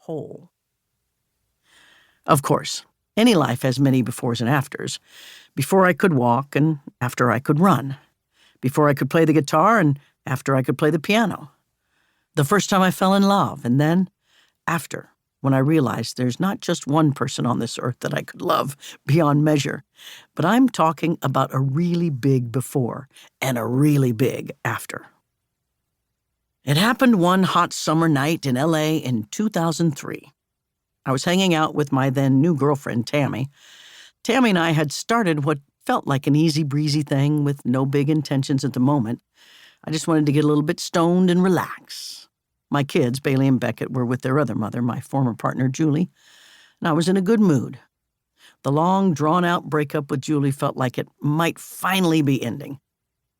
whole. Of course, any life has many befores and afters. Before I could walk and after I could run. Before I could play the guitar and after I could play the piano. The first time I fell in love, and then after, when I realized there's not just one person on this earth that I could love beyond measure, but I'm talking about a really big before and a really big after. It happened one hot summer night in LA in 2003. I was hanging out with my then new girlfriend, Tammy. Tammy and I had started what felt like an easy breezy thing with no big intentions at the moment. I just wanted to get a little bit stoned and relax. My kids, Bailey and Beckett, were with their other mother, my former partner, Julie, and I was in a good mood. The long, drawn-out breakup with Julie felt like it might finally be ending.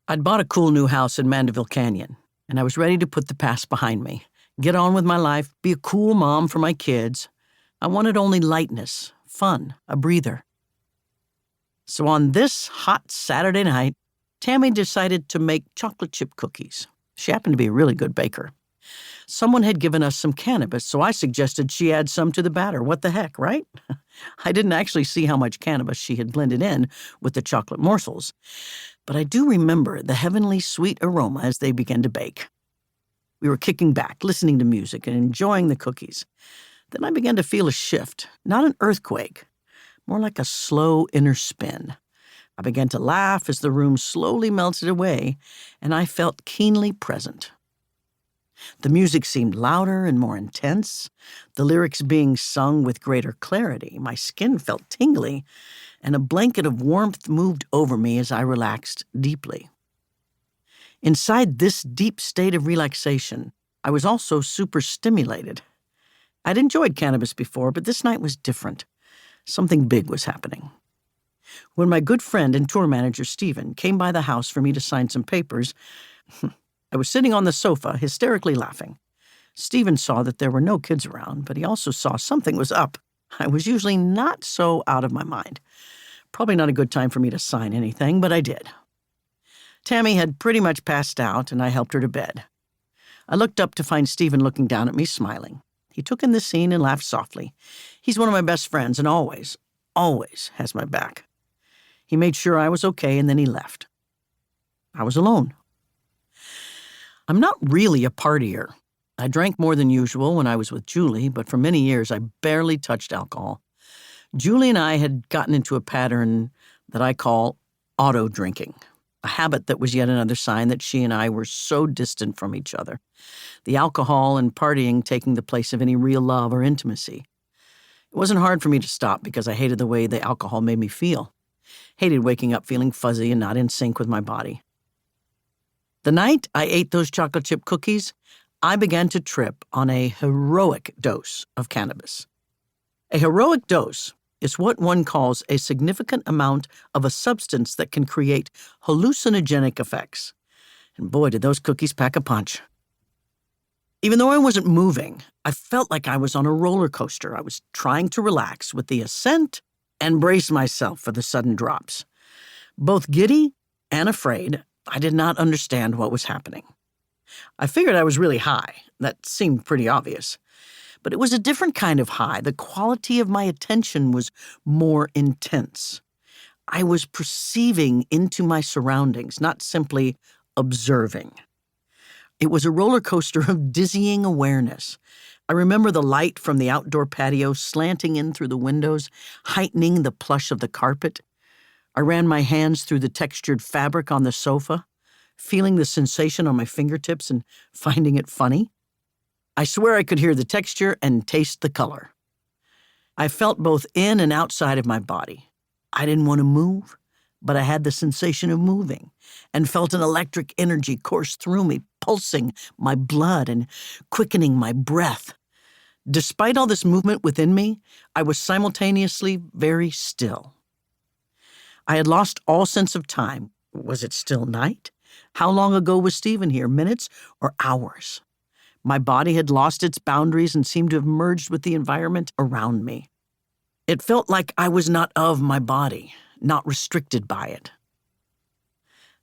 I'd bought a cool new house in Mandeville Canyon, and I was ready to put the past behind me, get on with my life, be a cool mom for my kids. I wanted only lightness, fun, a breather. So on this hot Saturday night, Tammy decided to make chocolate chip cookies. She happened to be a really good baker. Someone had given us some cannabis, so I suggested she add some to the batter. What the heck, right? I didn't actually see how much cannabis she had blended in with the chocolate morsels, but I do remember the heavenly sweet aroma as they began to bake. We were kicking back, listening to music and enjoying the cookies. Then I began to feel a shift, not an earthquake, more like a slow inner spin. I began to laugh as the room slowly melted away, and I felt keenly present. The music seemed louder and more intense, the lyrics being sung with greater clarity. My skin felt tingly, and a blanket of warmth moved over me as I relaxed deeply. Inside this deep state of relaxation, I was also super stimulated. I'd enjoyed cannabis before, but this night was different. Something big was happening. When my good friend and tour manager, Stephen, came by the house for me to sign some papers, I was sitting on the sofa, hysterically laughing. Stephen saw that there were no kids around, but he also saw something was up. I was usually not so out of my mind. Probably not a good time for me to sign anything, but I did. Tammy had pretty much passed out, and I helped her to bed. I looked up to find Stephen looking down at me, smiling. He took in the scene and laughed softly. He's one of my best friends and always has my back. He made sure I was okay, and then he left. I was alone. I'm not really a partier. I drank more than usual when I was with Julie, but for many years I barely touched alcohol. Julie and I had gotten into a pattern that I call auto-drinking, a habit that was yet another sign that she and I were so distant from each other, the alcohol and partying taking the place of any real love or intimacy. It wasn't hard for me to stop because I hated the way the alcohol made me feel. Hated waking up feeling fuzzy and not in sync with my body. The night I ate those chocolate chip cookies, I began to trip on a heroic dose of cannabis. A heroic dose is what one calls a significant amount of a substance that can create hallucinogenic effects. And boy, did those cookies pack a punch. Even though I wasn't moving, I felt like I was on a roller coaster. I was trying to relax with the ascent and brace myself for the sudden drops. Both giddy and afraid, I did not understand what was happening. I figured I was really high. That seemed pretty obvious. But it was a different kind of high. The quality of my attention was more intense. I was perceiving into my surroundings, not simply observing. It was a roller coaster of dizzying awareness. I remember the light from the outdoor patio slanting in through the windows, heightening the plush of the carpet. I ran my hands through the textured fabric on the sofa, feeling the sensation on my fingertips and finding it funny. I swear I could hear the texture and taste the color. I felt both in and outside of my body. I didn't want to move, but I had the sensation of moving and felt an electric energy course through me, pulsing my blood and quickening my breath. Despite all this movement within me, I was simultaneously very still. I had lost all sense of time. Was it still night? How long ago was Stephen here, minutes or hours? My body had lost its boundaries and seemed to have merged with the environment around me. It felt like I was not of my body, not restricted by it.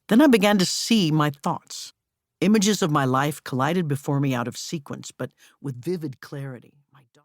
Then I began to see my thoughts. Images of my life collided before me out of sequence, but with vivid clarity.